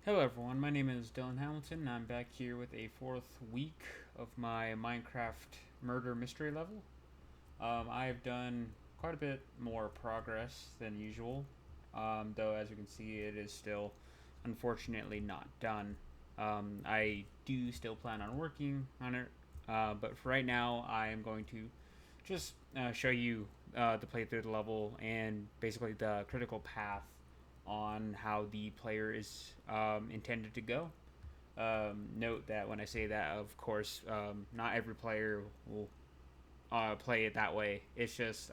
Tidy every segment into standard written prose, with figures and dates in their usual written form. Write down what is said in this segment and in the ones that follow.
Hello everyone, my name is Dylan Hamilton and I'm back here with a fourth week of my Minecraft murder mystery level. I've done quite a bit more progress than usual, though as you can see it is still unfortunately not done. I do still plan on working on it, but for right now I am going to just show you the playthrough of the level and basically the critical path on how the player is intended to go. Note that when I say that, of course, not every player will play it that way. It's just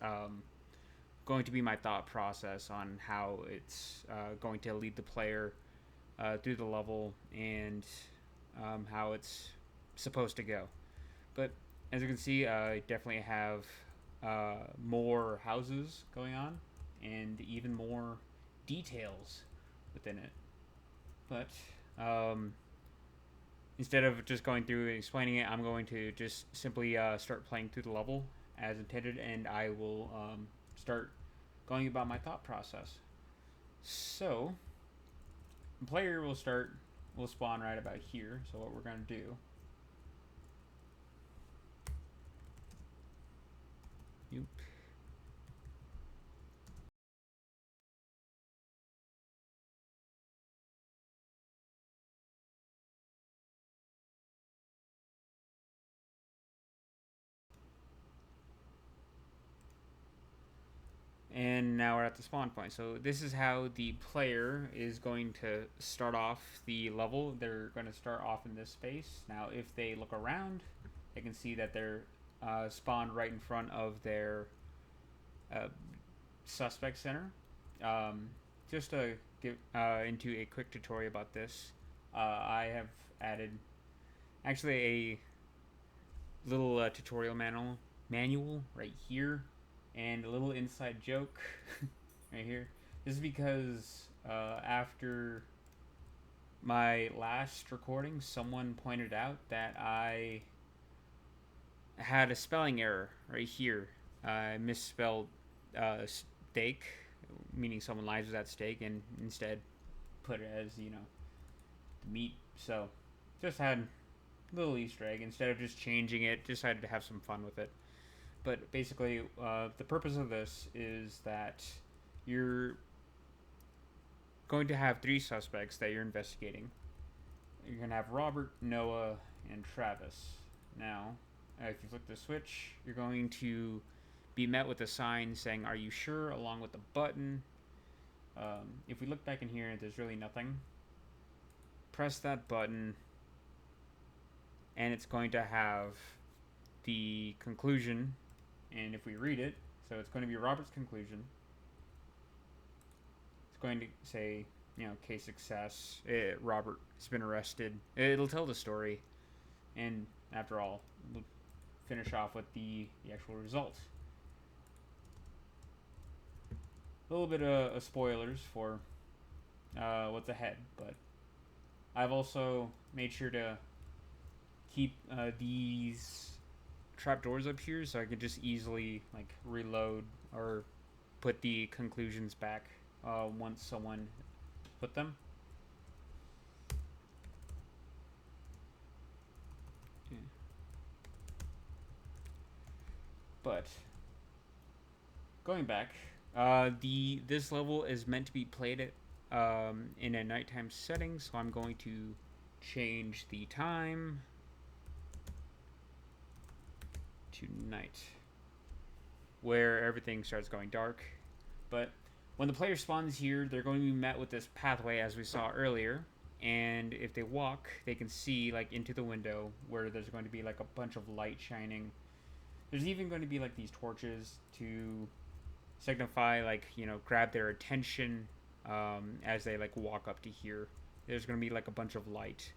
going to be my thought process on how it's going to lead the player through the level and how it's supposed to go. But as you can see, I definitely have more houses going on and even more details within it. But instead of just going through and explaining it, I'm going to just simply start playing through the level as intended, and I will start going about my thought process. So, the player will spawn right about here. So what we're going to do, you and now we're at the spawn point. So this is how the player is going to start off the level. They're going to start off in this space. Now, if they look around, they can see that they're spawned right in front of their uh, suspect center. Just to get into a quick tutorial about this, I have added actually a little tutorial manual right here, and a little inside joke right here. This is because after my last recording, someone pointed out that I had a spelling error right here. I misspelled steak, meaning someone lies with that steak, and instead put it as meat. So just had a little Easter egg instead of just changing it. Decided to have some fun with it. But basically, the purpose of this is that you're going to have three suspects that you're investigating. You're going to have Robert, Noah, and Travis. Now, if you flip the switch, you're going to be met with a sign saying, "Are you sure?" along with the button. If we look back in here, there's really nothing. Press that button, and it's going to have the conclusion. And if we read it, so it's going to be Robert's conclusion. It's going to say, case success. Robert has been arrested. It'll tell the story, and after all, we'll finish off with the actual result. A little bit of spoilers for what's ahead, but I've also made sure to keep these trapdoors up here so I can just easily like reload or put the conclusions back once someone put them. Yeah. But going back, the this level is meant to be played at in a nighttime setting, so I'm going to change the time to night, where everything starts going dark. But when the player spawns here, they're going to be met with this pathway as we saw earlier. And if they walk, they can see like into the window where there's going to be like a bunch of light shining. There's even going to be like these torches to signify like grab their attention as they like walk up to here. There's going to be like a bunch of light,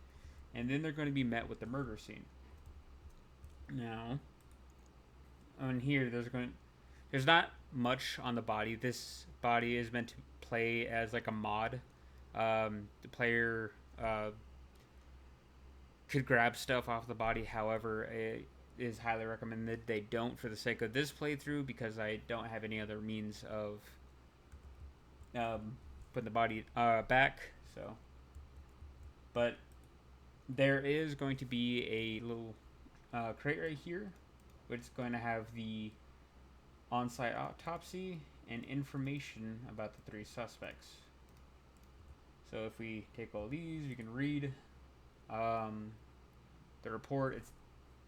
and then they're going to be met with the murder scene. Now, on here, there's not much on the body. This body is meant to play as like a mod. The player could grab stuff off the body. However, it is highly recommended they don't for the sake of this playthrough because I don't have any other means of putting the body back. So But there is going to be a little crate right here, which is going to have the on-site autopsy and information about the three suspects. So if we take all these, we can read the report. It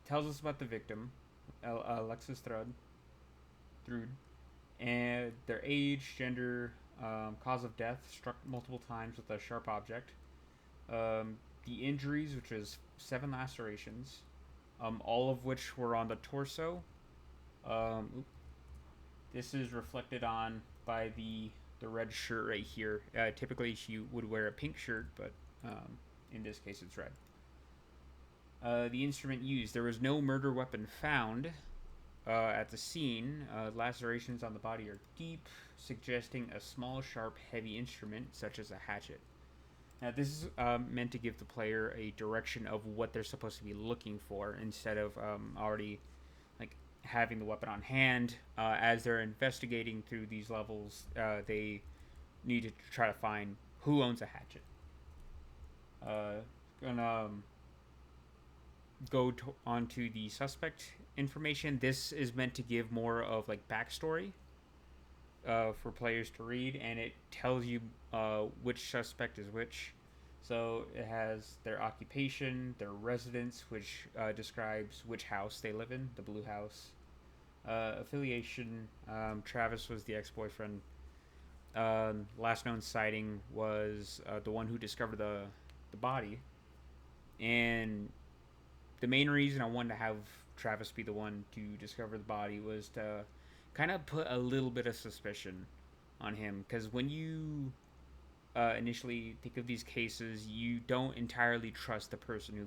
tells us about the victim, Alexis Thrud, and their age, gender, cause of death, struck multiple times with a sharp object. The injuries, which was 7 lacerations, all of which were on the torso. This is reflected on by the red shirt right here. Typically, she would wear a pink shirt, but in this case, it's red. The instrument used. There was no murder weapon found at the scene. Lacerations on the body are deep, suggesting a small, sharp, heavy instrument, such as a hatchet. Now, this is meant to give the player a direction of what they're supposed to be looking for, instead of already like having the weapon on hand. As they're investigating through these levels, they need to try to find who owns a hatchet. Gonna go on to the suspect information. This is meant to give more of like backstory for players to read, and it tells you which suspect is which. So it has their occupation, their residence, which describes which house they live in, the blue house. Affiliation, Travis was the ex-boyfriend. Last known sighting was the one who discovered the body. And the main reason I wanted to have Travis be the one to discover the body was to kind of put a little bit of suspicion on him, because when you initially think of these cases, you don't entirely trust the person who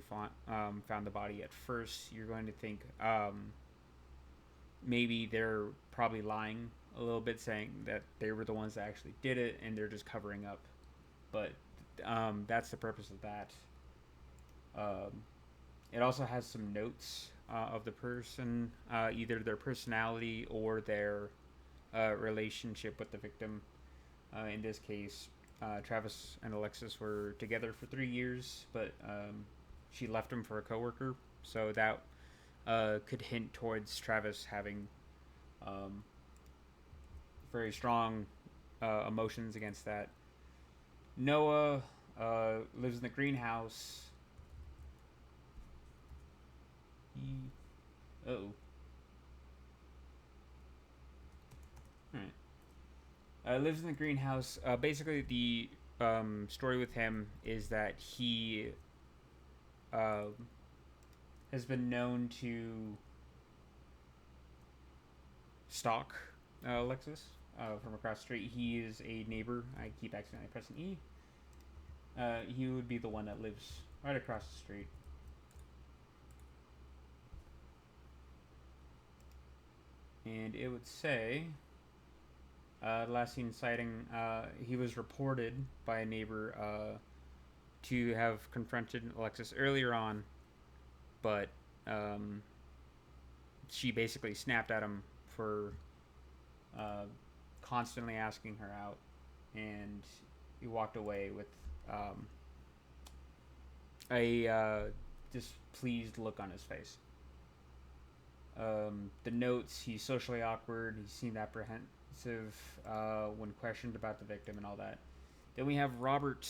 found the body at first. You're going to think maybe they're probably lying a little bit, saying that they were the ones that actually did it and they're just covering up. But that's the purpose of that. It also has some notes of the person, either their personality or their relationship with the victim. In this case, Travis and Alexis were together for 3 years, but she left him for a coworker, so that could hint towards Travis having very strong emotions against that. Noah lives in the greenhouse. Alright. Lives in the greenhouse. Basically, the story with him is that he has been known to stalk Alexis from across the street. He is a neighbor. I keep accidentally pressing E. He would be the one that lives right across the street. And it would say, last seen sighting, he was reported by a neighbor to have confronted Alexis earlier on, but she basically snapped at him for constantly asking her out, and he walked away with a displeased look on his face. The notes: he's socially awkward, he seemed apprehensive when questioned about the victim and all that. Then we have Robert,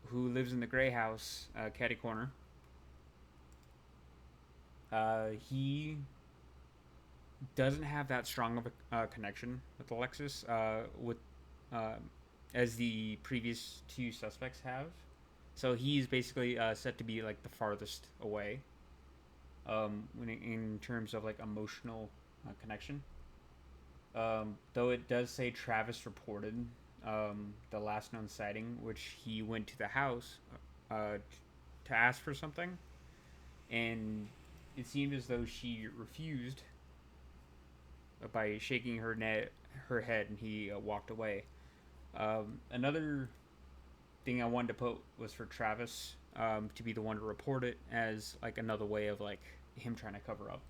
who lives in the gray house, catty corner. He doesn't have that strong of a connection with Alexis, as the previous 2 suspects have. So he's basically set to be like the farthest away. In terms of like emotional connection, though it does say Travis reported the last known sighting, which he went to the house to ask for something, and it seemed as though she refused by shaking her head, and he walked away. Another thing I wanted to put was for Travis to be the one to report it, as like another way of like him trying to cover up.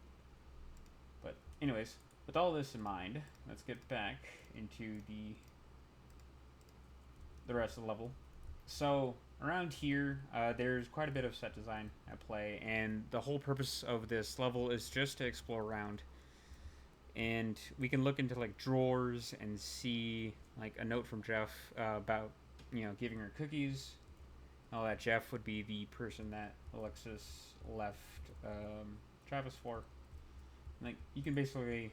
But anyways, with all this in mind, let's get back into the rest of the level. So around here, there's quite a bit of set design at play, and the whole purpose of this level is just to explore around. And we can look into like drawers and see like a note from Jeff about giving her cookies. All that. Jeff would be the person that Alexis left Travis for. Like you can basically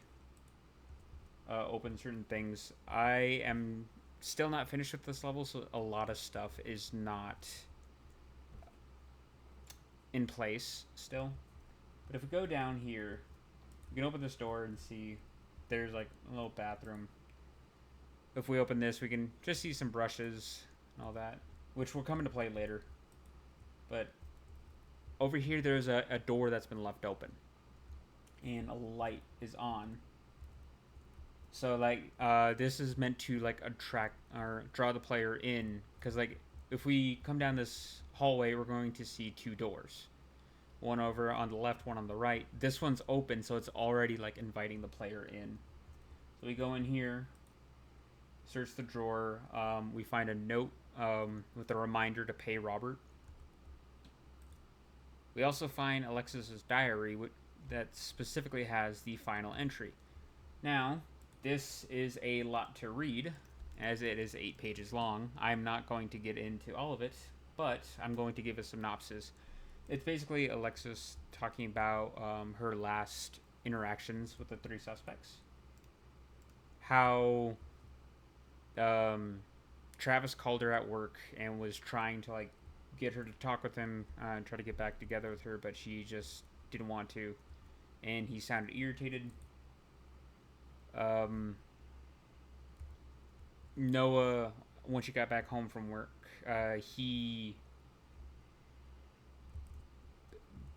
open certain things. I am still not finished with this level, so a lot of stuff is not in place still. But if we go down here, we can open this door and see there's like a little bathroom. If we open this, we can just see some brushes and all that, which will come into play later. But over here, there's a door that's been left open, and a light is on. So like this is meant to like attract or draw the player in, because like if we come down this hallway, we're going to see two doors, one over on the left, one on the right. This one's open, so it's already like inviting the player in. So we go in here, search the drawer. We find a note with a reminder to pay Robert. We also find Alexis's diary that specifically has the final entry. Now, this is a lot to read, as it is 8 pages long. I'm not going to get into all of it, but I'm going to give a synopsis. It's basically Alexis talking about her last interactions with the 3 suspects. How Travis called her at work and was trying to like get her to talk with him and try to get back together with her, but she just didn't want to, and he sounded irritated. Noah, when she got back home from work, he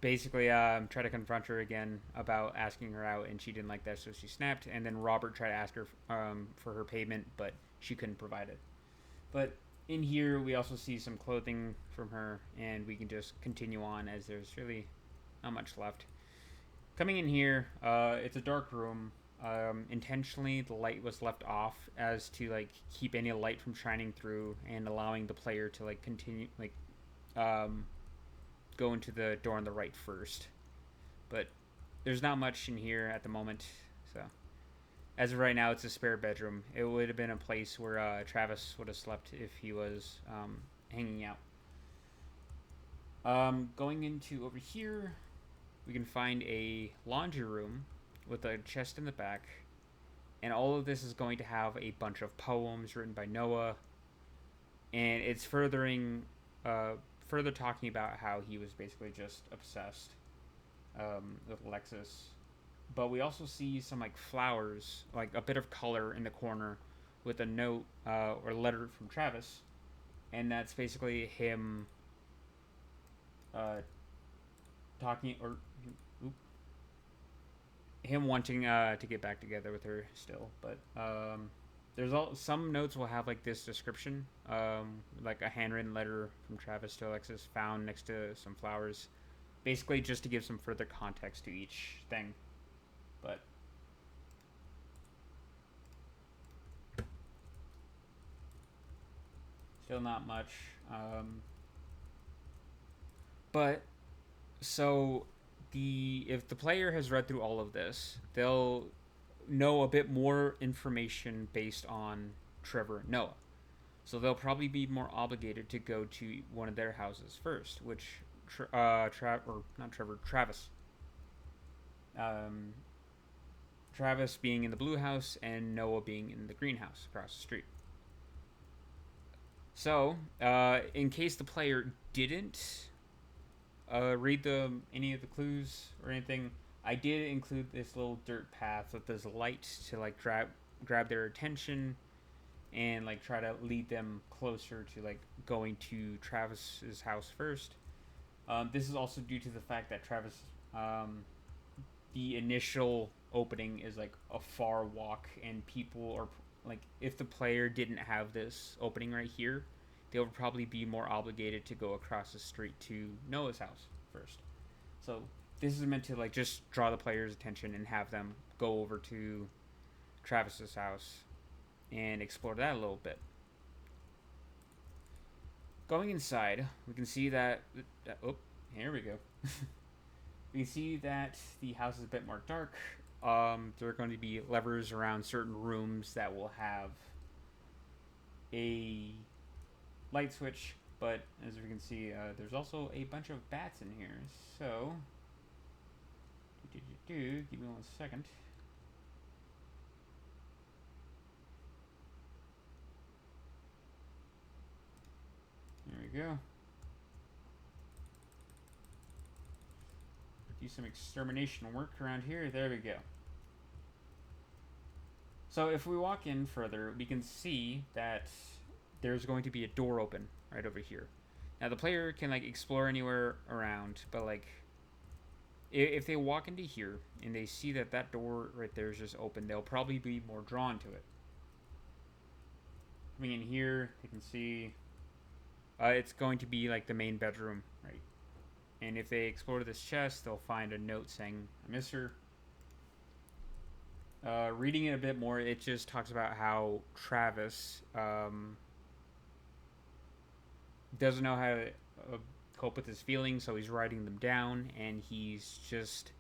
basically tried to confront her again about asking her out, and she didn't like that, so she snapped. And then Robert tried to ask her for her payment, but she couldn't provide it. But in here, we also see some clothing from her, and we can just continue on as there's really not much left. Coming in here, it's a dark room. Intentionally, the light was left off as to like keep any light from shining through and allowing the player to like continue like go into the door on the right first. But there's not much in here at the moment, so as of right now, it's a spare bedroom. It would have been a place where Travis would have slept if he was hanging out. Going into over here, we can find a laundry room with a chest in the back, and all of this is going to have a bunch of poems written by Noah, and it's further talking about how he was basically just obsessed with Alexis. But we also see some like flowers, like a bit of color in the corner with a note or letter from Travis, and that's basically him talking or him wanting to get back together with her still. But there's some notes will have like this description, like a handwritten letter from Travis to Alexis found next to some flowers, basically just to give some further context to each thing. But still not much. But so if the player has read through all of this, they'll know a bit more information based on Trevor and Noah. So they'll probably be more obligated to go to one of their houses first, which Travis. Travis being in the blue house and Noah being in the greenhouse across the street. So, in case the player didn't read any of the clues or anything, I did include this little dirt path with this light to like grab their attention and like try to lead them closer to like going to Travis's house first. This is also due to the fact that Travis, the initial opening is like a far walk, and people are like, if the player didn't have this opening right here, they would probably be more obligated to go across the street to Noah's house first. So this is meant to like just draw the player's attention and have them go over to Travis's house and explore that a little bit. Going inside, we can see that. Oh, here we go. We can see that the house is a bit more dark. There are going to be levers around certain rooms that will have a light switch, but as we can see, there's also a bunch of bats in here. So, give me 1 second. There we go. Do some extermination work around here. There we go. So if we walk in further, we can see that there's going to be a door open right over here. Now the player can like explore anywhere around, but like if they walk into here and they see that that door right there is just open, they'll probably be more drawn to it. Coming in here, they can see it's going to be like the main bedroom, right? And if they explore this chest, they'll find a note saying, "I miss her." Reading it a bit more, it just talks about how Travis doesn't know how to cope with his feelings, so he's writing them down, and he's just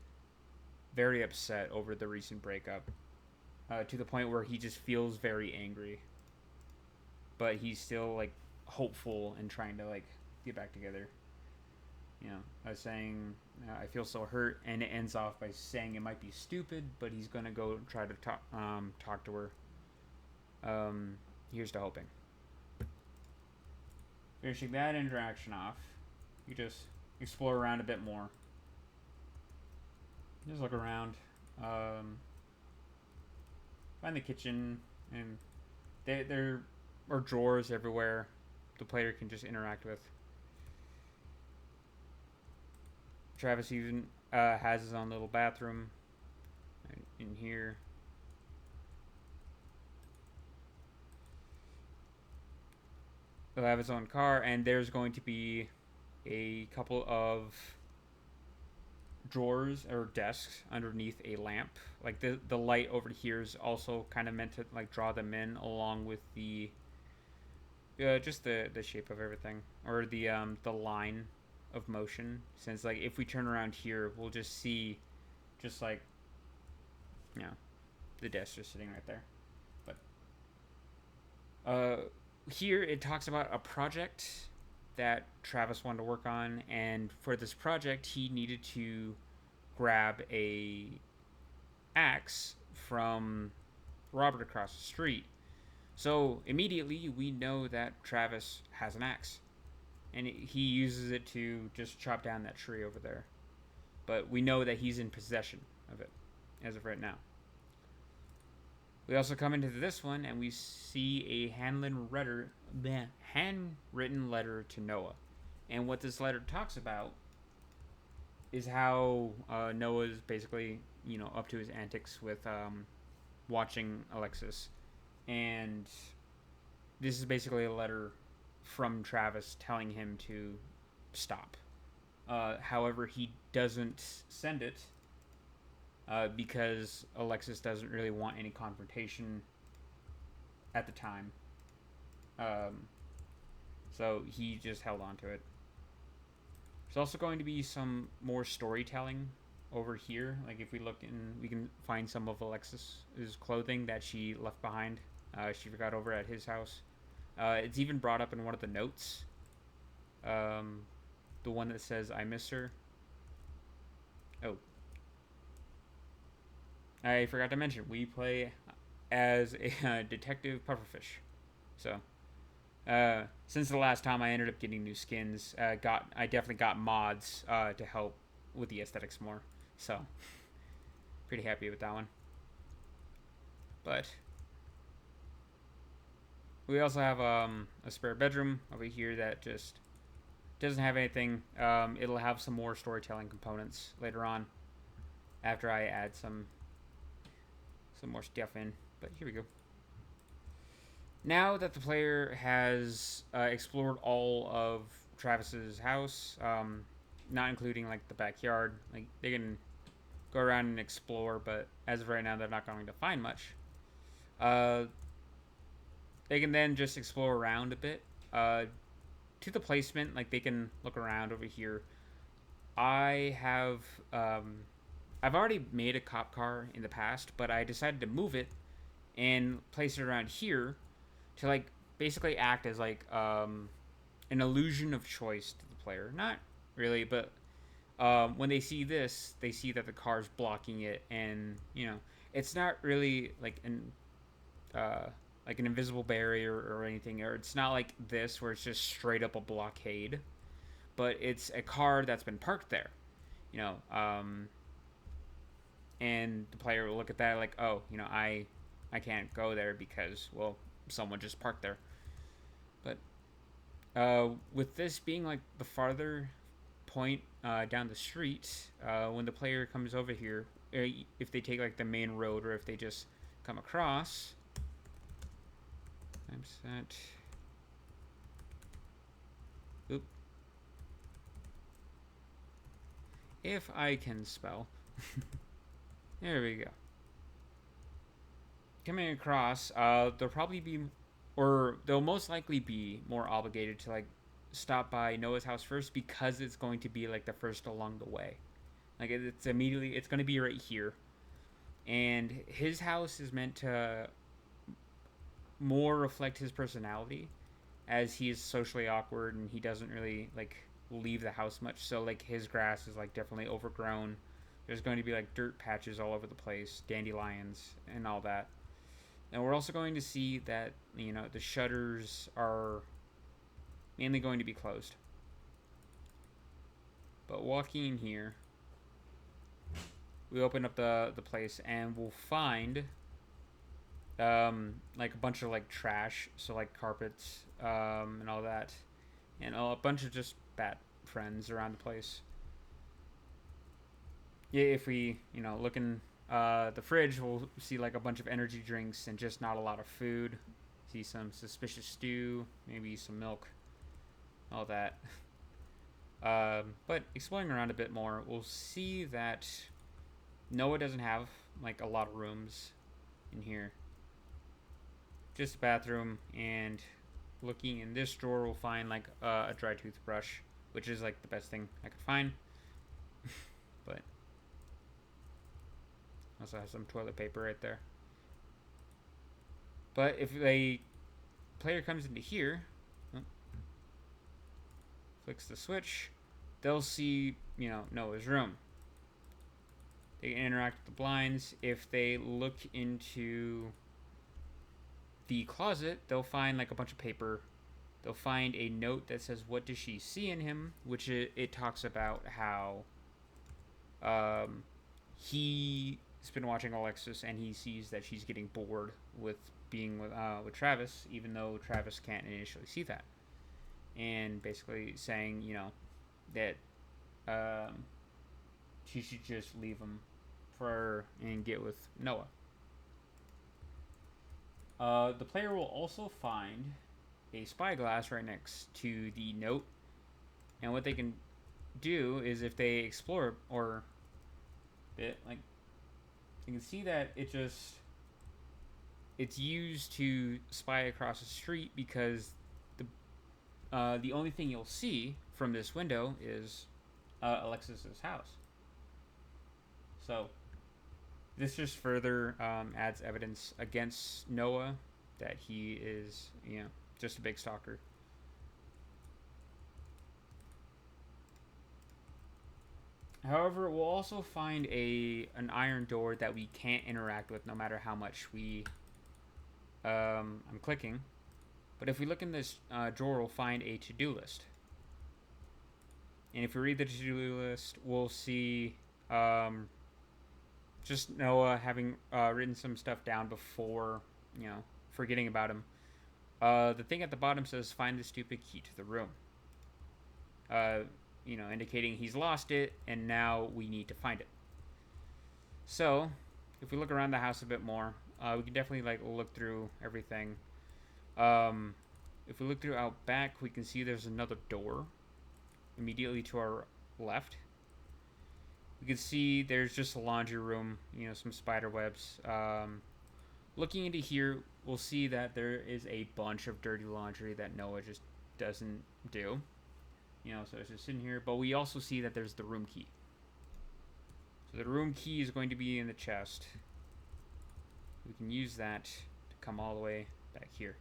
very upset over the recent breakup, to the point where he just feels very angry. But he's still like hopeful and trying to like get back together. You know, saying, "I feel so hurt," and it ends off by saying it might be stupid, but he's gonna go try to talk to her. Here's to hoping. Finishing that interaction off, you just explore around a bit more. Just look around, find the kitchen, and there are drawers everywhere the player can just interact with. Travis even has his own little bathroom in here. He'll have his own car, and there's going to be a couple of drawers or desks underneath a lamp. Like the light over here is also kind of meant to like draw them in, along with the just the shape of everything, or the line of motion. Since like if we turn around here, we'll just see just like, you know, the desks just sitting right there. But here it talks about a project that Travis wanted to work on, and for this project he needed to grab a axe from Robert across the street. So immediately we know that Travis has an axe, and he uses it to just chop down that tree over there. But we know that he's in possession of it as of right now. We also come into this one and we see a handwritten letter to Noah. And what this letter talks about is how Noah's basically, you know, up to his antics with watching Alexis. And this is basically a letter from Travis telling him to stop. However, he doesn't send it because Alexis doesn't really want any confrontation at the time. So he just held on to it. There's also going to be some more storytelling over here. Like if we look in, we can find some of Alexis's clothing that she left behind. She forgot over at his house. It's even brought up in one of the notes. The one that says, "I miss her." Oh. I forgot to mention, we play as a Detective Pufferfish. So, since the last time I ended up getting new skins, I definitely got mods to help with the aesthetics more. So, pretty happy with that one. But we also have a spare bedroom over here that just doesn't have anything. It'll have some more storytelling components later on after I add some more stuff in. But here we go. Now that the player has explored all of Travis's house, not including like the backyard, like they can go around and explore, but as of right now they're not going to find much. They can then just explore around a bit. to the placement, like they can look around over here. I have I've already made a cop car in the past, but I decided to move it and place it around here to like basically act as like an illusion of choice to the player. Not really, but when they see this, they see that the car's blocking it, and it's not really uh, like an invisible barrier or anything, or it's not like this where it's just straight up a blockade, but it's a car that's been parked there, you know. And the player will look at that like, oh, I can't go there because, well, someone just parked there. But with this being like the farther point down the street, when the player comes over here, if they take like the main road or if they just come across, times that. Oop. If I can spell. There we go. Coming across, they'll probably be, or they'll most likely be more obligated to like stop by Noah's house first because it's going to be like the first along the way. Like it's going to be right here, and his house is meant to more reflect his personality, as he is socially awkward and he doesn't really like leave the house much. So like his grass is like definitely overgrown. There's going to be like dirt patches all over the place, dandelions and all that. And we're also going to see that the shutters are mainly going to be closed. But walking in here, we open up the place and we'll find like a bunch of like trash, so like carpets and all that, and a bunch of just bat friends around the place. Yeah, if we look in the fridge, we'll see like a bunch of energy drinks and just not a lot of food. See some suspicious stew, maybe some milk, all that. But exploring around a bit more, we'll see that Noah doesn't have like a lot of rooms in here. Just a bathroom, and looking in this drawer, we'll find like a dry toothbrush, which is like the best thing I could find. But also has some toilet paper right there. But if a player comes into here, flicks the switch, they'll see Noah's room. They can interact with the blinds. If they look into the closet, they'll find like a bunch of paper. They'll find a note that says, "What does she see in him?" Which it talks about how he's been watching Alexis and he sees that she's getting bored with being with Travis, even though Travis can't initially see that. And basically saying, that she should just leave him and get with Noah. The player will also find a spyglass right next to the note, and what they can do is if they explore or bit, like you can see that it's used to spy across the street, because the only thing you'll see from this window is Alexis's house. So this just further adds evidence against Noah that he is, just a big stalker. However, we'll also find an iron door that we can't interact with no matter how much I'm clicking. But if we look in this drawer, we'll find a to-do list. And if we read the to-do list, we'll see just Noah having written some stuff down before, forgetting about him. The thing at the bottom says, "Find the stupid key to the room." Indicating he's lost it, and now we need to find it. So, if we look around the house a bit more, we can definitely look through everything. If we look through out back, we can see there's another door immediately to our left. We can see there's just a laundry room, some spider webs. Looking into here, we'll see that there is a bunch of dirty laundry that Noah just doesn't do. You know, so it's just in here. But we also see that there's the room key. So the room key is going to be in the chest. We can use that to come all the way back here.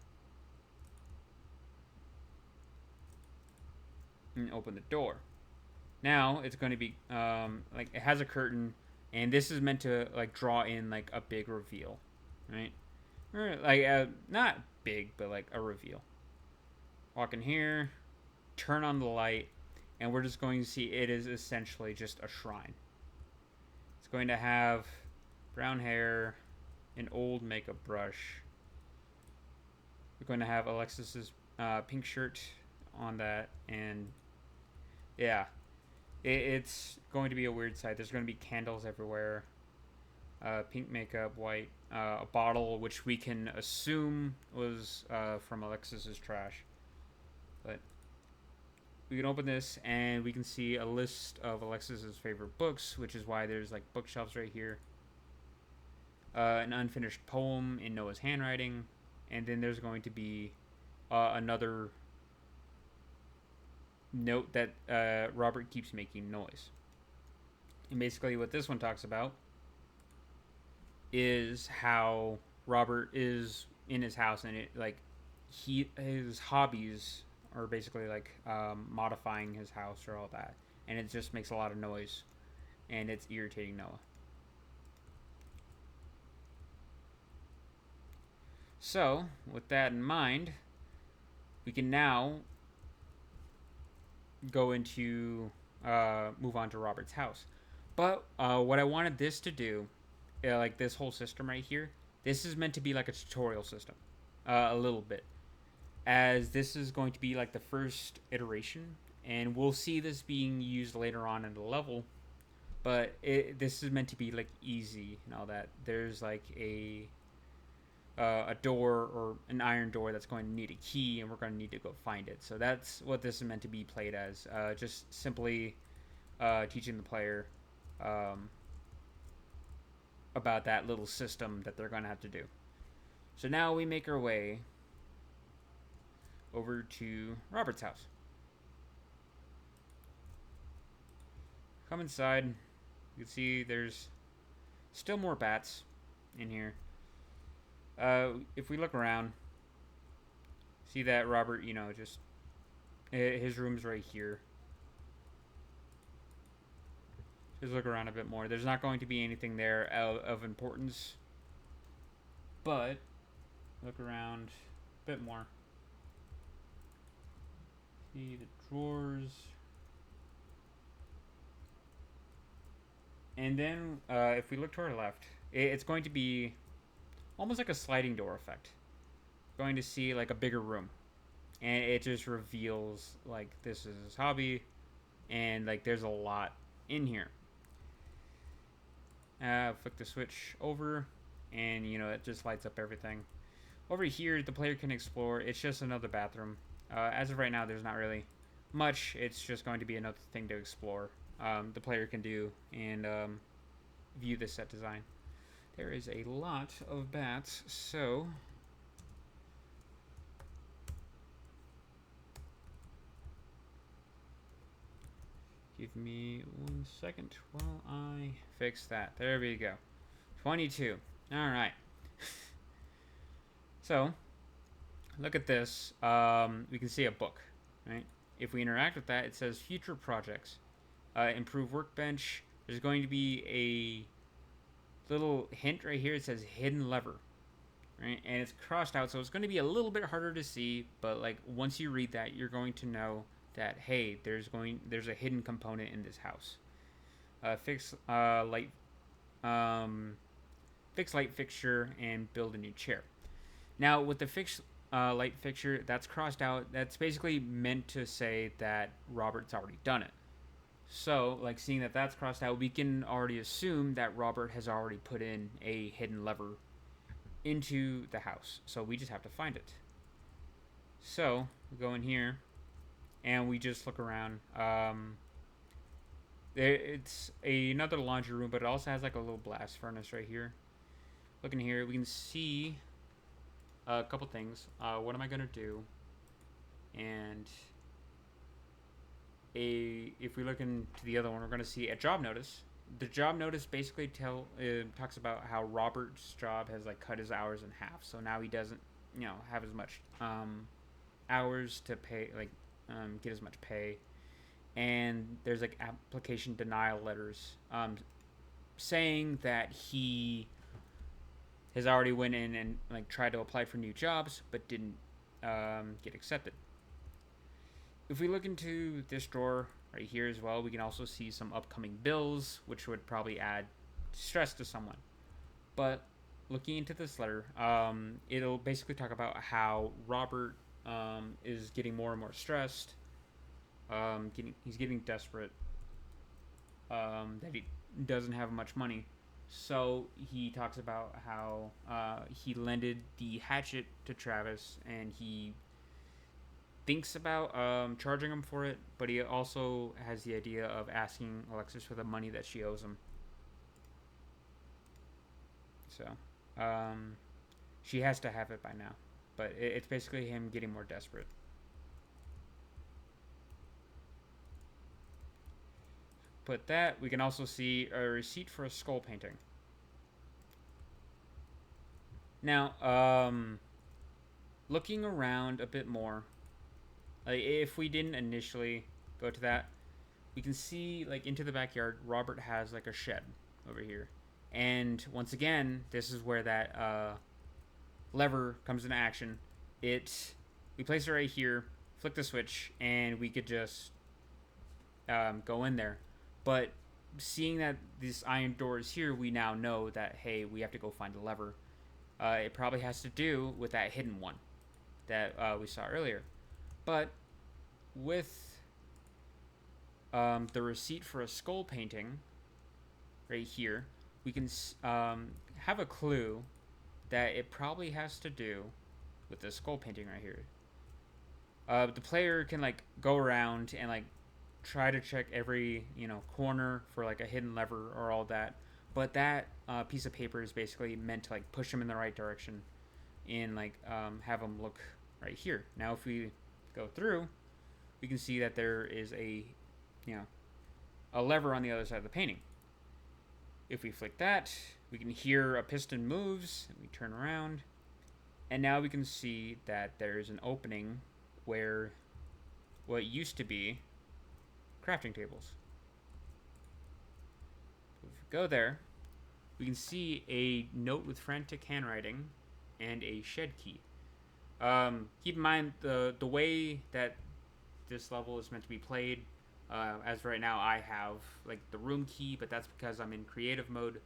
And open the door. Now it's going to be like it has a curtain, and this is meant to like draw in like a big reveal, right? Or like not big, but like a reveal. Walk in here, turn on the light, and we're just going to see it is essentially just a shrine. It's going to have brown hair, an old makeup brush. We're going to have Alexis's pink shirt on that, and yeah, it's going to be a weird sight. There's going to be candles everywhere, pink makeup, white, a bottle which we can assume was from Alexis's trash, but we can open this and we can see a list of Alexis's favorite books, which is why there's like bookshelves right here. An unfinished poem in Noah's handwriting, and then there's going to be another note that Robert keeps making noise. And basically what this one talks about is how Robert is in his house, and it like his hobbies are basically like modifying his house or all that, and it just makes a lot of noise, and it's irritating Noah. So with that in mind, we can now go into move on to Robert's house. But what I wanted this to do, like this whole system right here, this is meant to be like a tutorial system, a little bit, as this is going to be like the first iteration, and we'll see this being used later on in the level. But this is meant to be like easy and all that. There's like a door or an iron door that's going to need a key, and we're going to need to go find it. So that's what this is meant to be played as. Just simply teaching the player about that little system that they're going to have to do. So now we make our way over to Robert's house. Come inside. You can see there's still more bats in here. If we look around, see that Robert, you know, just his room's right here. Just look around a bit more. There's not going to be anything there of importance, but look around a bit more. See the drawers. And then if we look to our left, it's going to be almost like a sliding door effect. Going to see like a bigger room, and it just reveals like this is his hobby, and like there's a lot in here. Flick the switch over, and you know it just lights up everything. Over here, the player can explore. It's just another bathroom. As of right now, there's not really much. It's just going to be another thing to explore. The player can do and view the set design. There is a lot of bats, so give me 1 second while I fix that. There we go. 22. All right. So look at this. We can see a book, right? If we interact with that, it says future projects. Improve workbench. There's going to be a little hint right here. It says hidden lever, right? And it's crossed out, so it's going to be a little bit harder to see, but like once you read that, you're going to know that hey, there's a hidden component in this house. Fix light fixture and build a new chair. Now with the fix light fixture, that's crossed out. That's basically meant to say that Robert's already done it. So, like, seeing that that's crossed out, we can already assume that Robert has already put in a hidden lever into the house. So we just have to find it. So, we go in here, and we just look around. It's another laundry room, but it also has, like, a little blast furnace right here. Looking here, we can see a couple things. What am I going to do And if we look into the other one, we're going to see a job notice. The job notice basically talks about how Robert's job has like cut his hours in half, so now he doesn't have as much hours to pay, like get as much pay. And there's like application denial letters saying that he has already went in and like tried to apply for new jobs but didn't get accepted. If we look into this drawer right here as well, we can also see some upcoming bills, which would probably add stress to someone. But looking into this letter, it'll basically talk about how Robert is getting more and more stressed. He's getting desperate. That he doesn't have much money. So he talks about how he lended the hatchet to Travis, and he thinks about charging him for it, but he also has the idea of asking Alexis for the money that she owes him. So she has to have it by now, but it's basically him getting more desperate. Put that. We can also see a receipt for a skull painting. Now, looking around a bit more, like if we didn't initially go to that, we can see like into the backyard. Robert has like a shed over here, and once again, this is where that lever comes into action. We place it right here, flick the switch, and we could just go in there. But seeing that this iron door is here, we now know that, hey, we have to go find a lever. It probably has to do with that hidden one that we saw earlier. But with the receipt for a skull painting right here, we can have a clue that it probably has to do with the skull painting right here. The player can like go around and like try to check every corner for like a hidden lever or all that, but that piece of paper is basically meant to like push them in the right direction and like have them look right here. Now if we go through, we can see that there is a lever on the other side of the painting. If we flick that, we can hear a piston moves, and we turn around, and now we can see that there's an opening where what used to be crafting tables. If we go there, we can see a note with frantic handwriting and a shed key. Keep in mind the way that this level is meant to be played. As right now, I have like the room key, but that's because I'm in creative mode.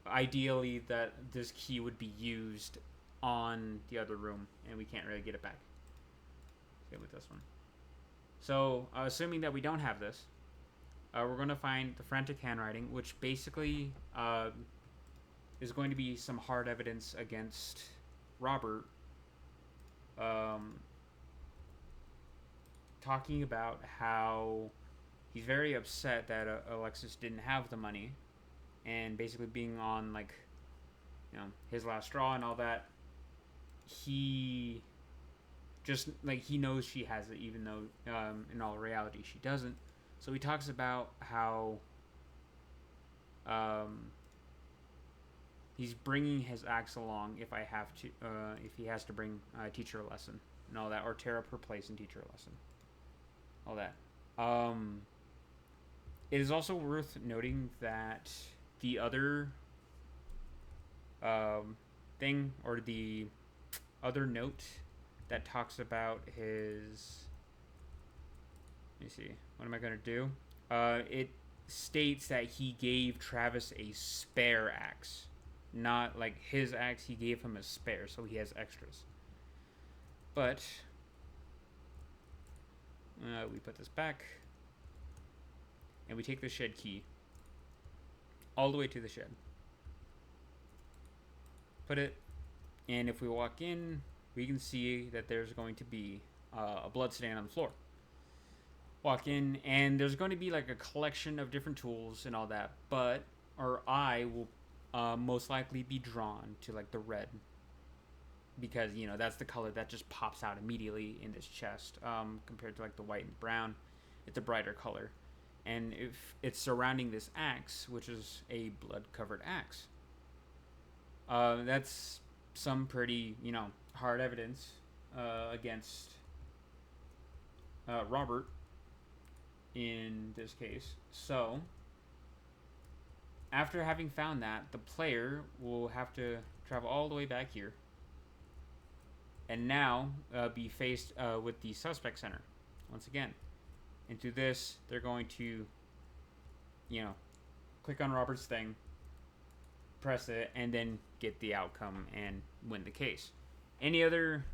Ideally, that this key would be used on the other room, and we can't really get it back. Same with this one. So, assuming that we don't have this, we're going to find the frantic handwriting, which basically is going to be some hard evidence against Robert, talking about how he's very upset that Alexis didn't have the money, and basically being on like his last straw and all that. He just like he knows she has it, even though in all reality she doesn't. So he talks about how he's bringing his axe along if he has to bring teach her a lesson and all that, or tear up her place and teach her a lesson, all that. It is also worth noting that the other thing, or the other note that talks about his, let me see, what am I going to do? It states that he gave Travis a spare axe. Not like his axe, he gave him a spare, so he has extras. But we put this back, and we take the shed key all the way to the shed. Put it, and if we walk in, we can see that there's going to be a blood stain on the floor. Walk in, and there's going to be like a collection of different tools and all that, but our eye will most likely be drawn to like the red because that's the color that just pops out immediately in this chest, compared to like the white and brown. It's a brighter color, and if it's surrounding this axe, which is a blood covered axe, that's some pretty hard evidence against Robert in this case. So after having found that, the player will have to travel all the way back here and now be faced with the suspect center once again. And through this, they're going to, click on Robert's thing, press it, and then get the outcome and win the case. Any other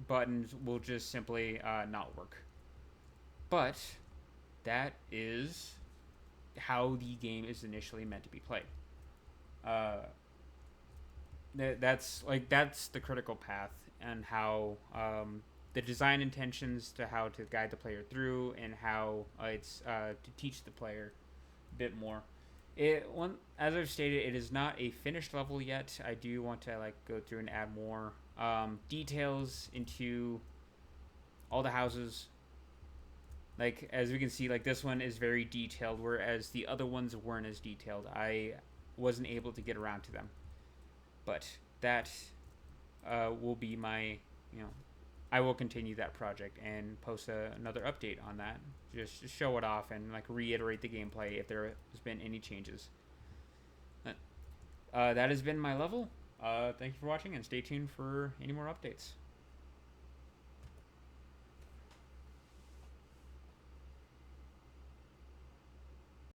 buttons will just simply not work. But that is how the game is initially meant to be played. That's the critical path, and how the design intentions to how to guide the player through, and how it's to teach the player a bit more. As I've stated, it is not a finished level yet. I do want to go through and add more details into all the houses. As we can see, this one is very detailed, whereas the other ones weren't as detailed. I wasn't able to get around to them. But that will be my, I will continue that project and post another update on that. Just to show it off and reiterate the gameplay if there has been any changes. That has been my level. Thank you for watching, and stay tuned for any more updates.